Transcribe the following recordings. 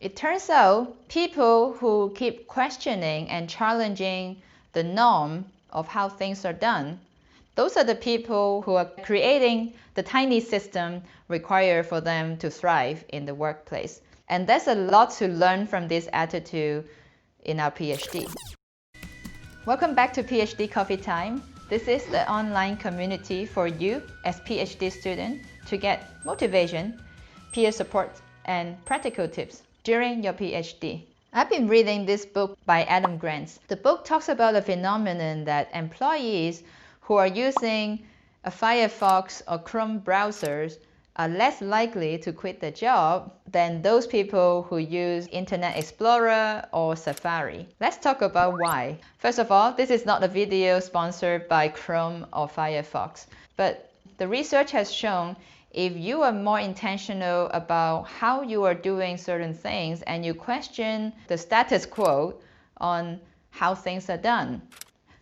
It turns out people who keep questioning and challenging the norm of how things are done, those are the people who are creating the tiny system required for them to thrive in the workplace. And there's a lot to learn from this attitude in our PhD. Welcome back to PhD Coffee Time. This is the online community for you as PhD student to get motivation, peer support, and practical tips during your PhD. I've been reading this book by Adam Grant. The book talks about a phenomenon that employees who are using a Firefox or Chrome browsers are less likely to quit the job than those people who use Internet Explorer or Safari. Let's talk about why. First of all, this is not a video sponsored by Chrome or Firefox, but the research has shown if you are more intentional about how you are doing certain things and you question the status quo on how things are done,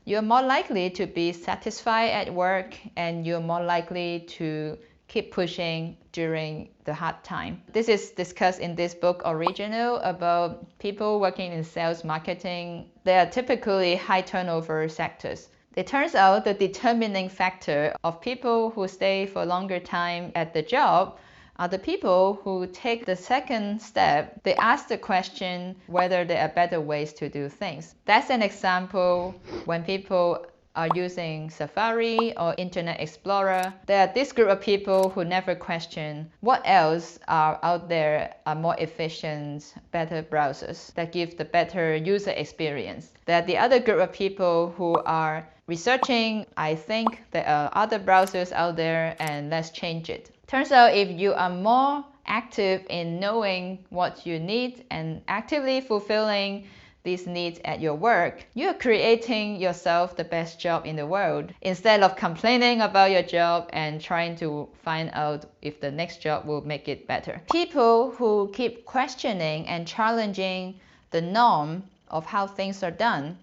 you're more likely to be satisfied at work and you're more likely to keep pushing during the hard time. This is discussed in this book original about people working in sales marketing. They are typically high turnover sectors. It turns out the determining factor of people who stay for a longer time at the job are the people who take the second step. They ask the question whether there are better ways to do things. That's an example when people are using Safari or Internet Explorer. There are this group of people who never question what else are out there are more efficient, better browsers that give the better user experience. There are the other group of people who are researching, I think there are other browsers out there and let's change it. Turns out if you are more active in knowing what you need and actively fulfilling these needs at your work, you're creating yourself the best job in the world instead of complaining about your job and trying to find out if the next job will make it better. People who keep questioning and challenging the norm of how things are done,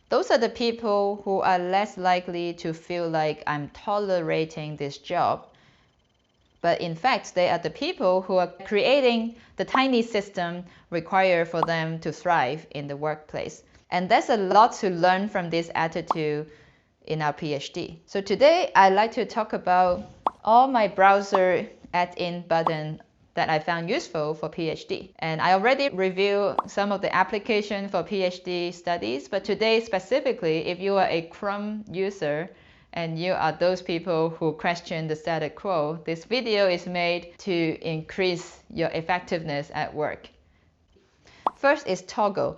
those are the people who are less likely to feel like I'm tolerating this job. But in fact, they are the people who are creating the tiny system required for them to thrive in the workplace. And there's a lot to learn from this attitude in our PhD. So today, I'd like to talk about all my browser add-in buttons that I found useful for PhD. And I already reviewed some of the application for PhD studies, but today specifically, if you are a Chrome user, and you are those people who question the status quo, this video is made to increase your effectiveness at work. First is Toggl.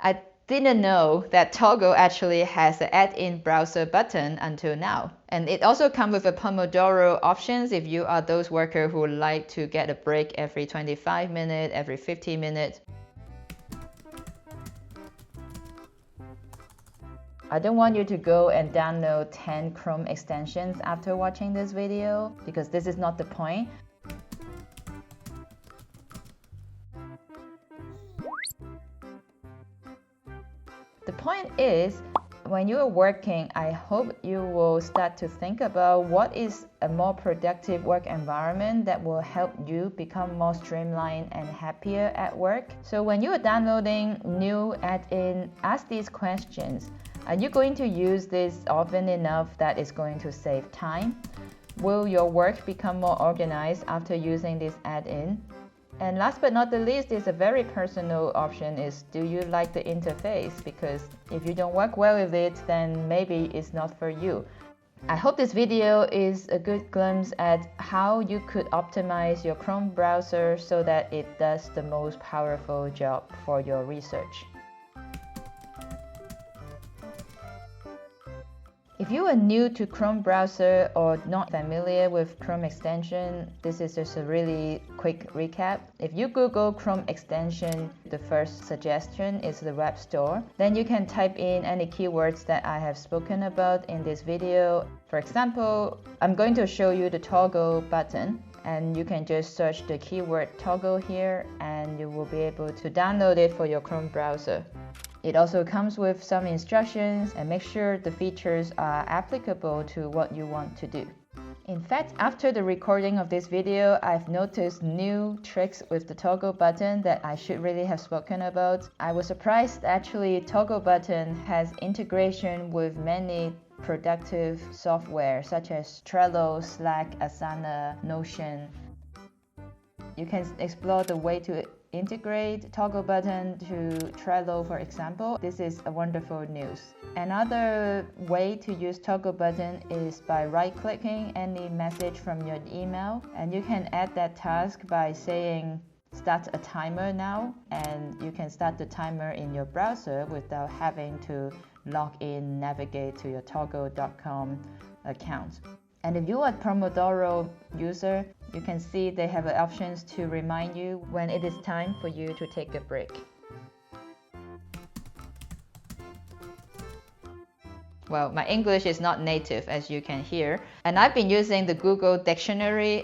I didn't know that Toggl actually has an add-in browser button until now. And it also comes with a Pomodoro options if you are those workers who like to get a break every 25 minutes, every 50 minutes. I don't want you to go and download 10 Chrome extensions after watching this video, because this is not the point. The point is, when you are working, I hope you will start to think about what is a more productive work environment that will help you become more streamlined and happier at work. So when you are downloading new add-in, ask these questions. Are you going to use this often enough that it's going to save time? Will your work become more organized after using this add-in? And last but not the least is a very personal option is, do you like the interface? Because if you don't work well with it, then maybe it's not for you. I hope this video is a good glimpse at how you could optimize your Chrome browser so that it does the most powerful job for your research. If you are new to Chrome browser or not familiar with Chrome extension, this is just a really quick recap. If you Google Chrome extension, the first suggestion is the web store. Then you can type in any keywords that I have spoken about in this video. For example, I'm going to show you the Toggl button, and you can just search the keyword Toggl here and you will be able to download it for your Chrome browser. It also comes with some instructions and make sure the features are applicable to what you want to do. In fact, after the recording of this video, I've noticed new tricks with the toggle button that I should really have spoken about. I was surprised actually toggle button has integration with many productive software such as Trello, Slack, Asana, Notion. You can explore the way to integrate toggle button to Trello, for example. This is a wonderful news. Another way to use toggle button is by right-clicking any message from your email, and you can add that task by saying start a timer now, and you can start the timer in your browser without having to log in, navigate to your toggl.com account. And if you are a Pomodoro user, you can see they have options to remind you when it is time for you to take a break. Well, my English is not native, as you can hear, and I've been using the Google Dictionary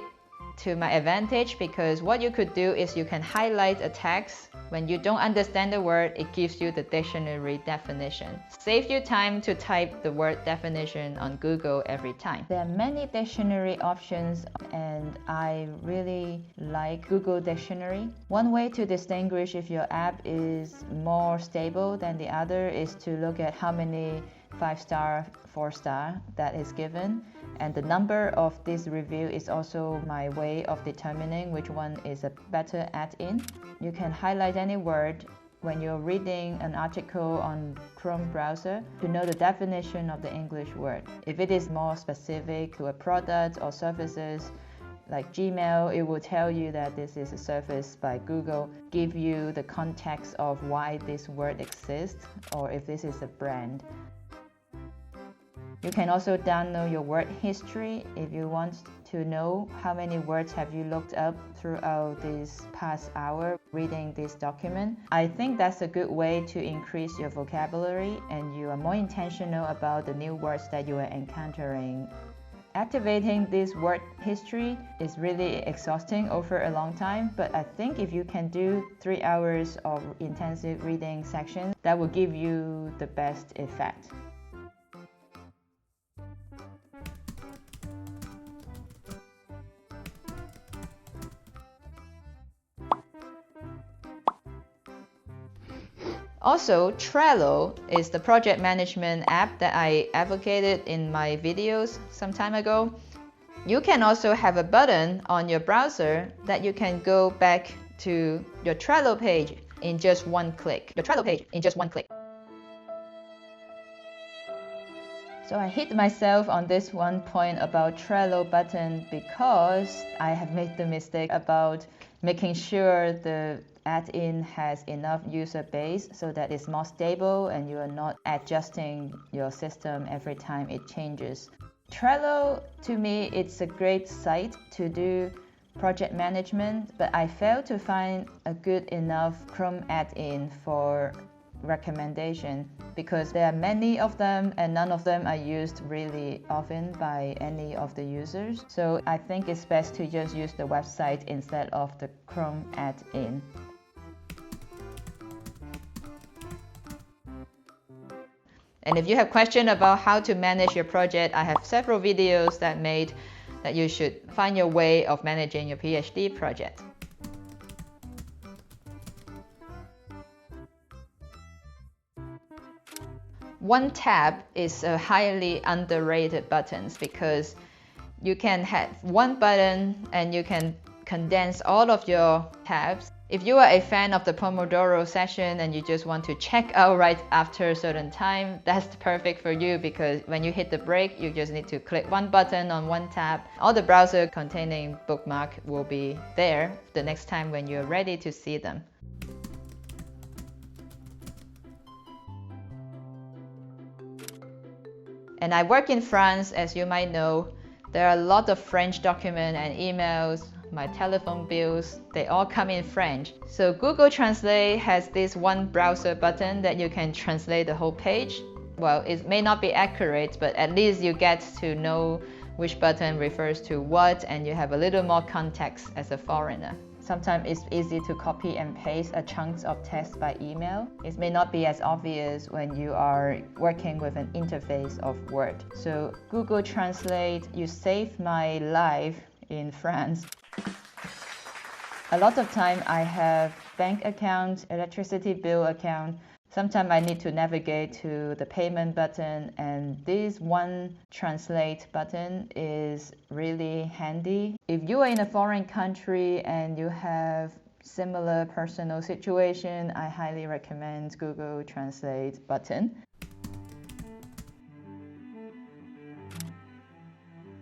to my advantage, because what you could do is you can highlight a text. When you don't understand the word, it gives you the dictionary definition. Save you time to type the word definition on Google every time. There are many dictionary options, and I really like Google Dictionary. One way to distinguish if your app is more stable than the other is to look at how many 5-star, 4-star that is given. And the number of this review is also my way of determining which one is a better add-in. You can highlight any word when you're reading an article on Chrome browser to know the definition of the English word. If it is more specific to a product or services, like Gmail, it will tell you that this is a service by Google, give you the context of why this word exists, or if this is a brand. You can also download your word history if you want to know how many words have you looked up throughout this past hour reading this document. I think that's a good way to increase your vocabulary, and you are more intentional about the new words that you are encountering. Activating this word history is really exhausting over a long time, but I think if you can do 3 hours of intensive reading sections, that will give you the best effect. Also, Trello is the project management app that I advocated in my videos some time ago. You can also have a button on your browser that you can go back to your Trello page in just one click. So I hit myself on this one point about Trello button because I have made the mistake about making sure the add-in has enough user base so that it's more stable and you are not adjusting your system every time it changes. Trello, to me, it's a great site to do project management, but I failed to find a good enough Chrome add-in for recommendation because there are many of them and none of them are used really often by any of the users. So I think it's best to just use the website instead of the Chrome add-in. And if you have questions about how to manage your project, I have several videos that made that you should find your way of managing your PhD project. One tab is a highly underrated button because you can have one button and you can condense all of your tabs. If you are a fan of the Pomodoro session and you just want to check out right after a certain time, that's perfect for you because when you hit the break, you just need to click one button on one tab. All the browser containing bookmark will be there the next time when you're ready to see them. And I work in France, as you might know. There are a lot of French documents and emails. My telephone bills, they all come in French. So Google Translate has this one browser button that you can translate the whole page. Well, it may not be accurate, but at least you get to know which button refers to what and you have a little more context as a foreigner. Sometimes it's easy to copy and paste a chunk of text by email. It may not be as obvious when you are working with an interface of Word. So Google Translate, you saved my life in France. A lot of time I have bank account, electricity bill account. Sometimes I need to navigate to the payment button, and this one translate button is really handy. If you are in a foreign country and you have similar personal situation, I highly recommend Google Translate button.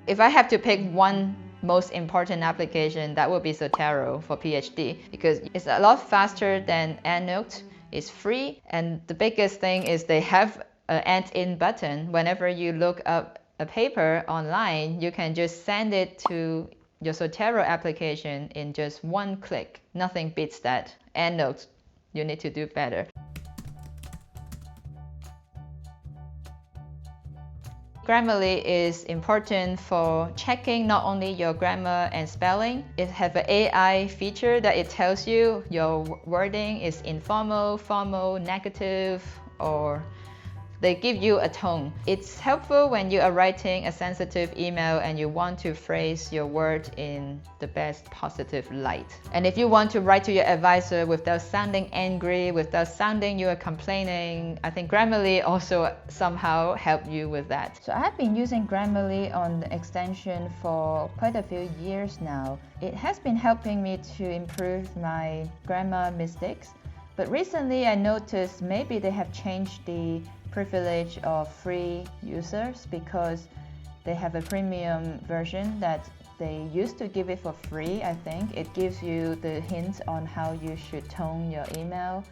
If I have to pick one most important application, that would be Zotero for PhD, because it's a lot faster than EndNote. It's free, and the biggest thing is they have an add-in button. Whenever you look up a paper online, you can just send it to your Zotero application in just one click. Nothing beats that. EndNote, you need to do better. Grammarly is important for checking not only your grammar and spelling. It has an AI feature that it tells you your wording is informal, formal, negative, or they give you a tone. It's helpful when you are writing a sensitive email and you want to phrase your word in the best positive light. And if you want to write to your advisor without sounding angry, without sounding you are complaining, I think Grammarly also somehow help you with that. So I've been using Grammarly on the extension for quite a few years now. It has been helping me to improve my grammar mistakes. But recently I noticed maybe they have changed the privilege of free users, because they have a premium version that they used to give it for free. I think it gives you the hints on how you should tone your email.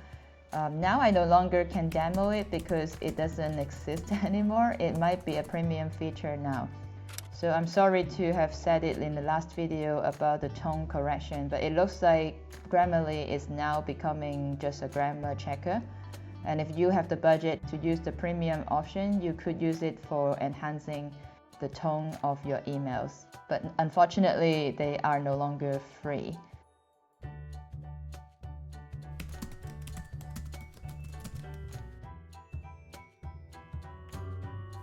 Now I no longer can demo it because it doesn't exist anymore. It might be a premium feature now. So I'm sorry to have said it in the last video about the tone correction, but it looks like Grammarly is now becoming just a grammar checker. And if you have the budget to use the premium option, you could use it for enhancing the tone of your emails. But unfortunately, they are no longer free.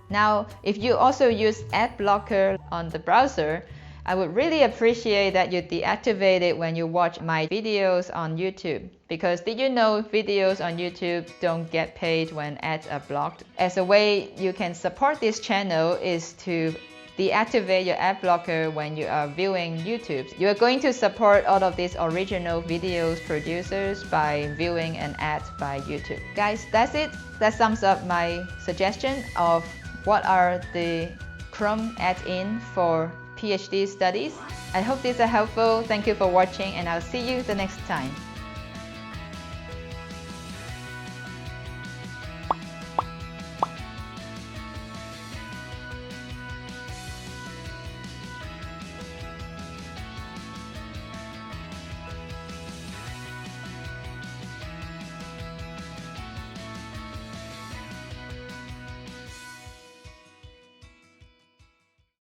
Now, if you also use ad blocker on the browser, I would really appreciate that you deactivate it when you watch my videos on YouTube. Because did you know videos on YouTube don't get paid when ads are blocked? As a way you can support this channel is to deactivate your ad blocker when you are viewing YouTube. You are going to support all of these original videos producers by viewing an ad by YouTube. Guys, that's it. That sums up my suggestion of what are the Chrome add-in for PhD studies. I hope these are helpful. Thank you for watching, and I'll see you the next time.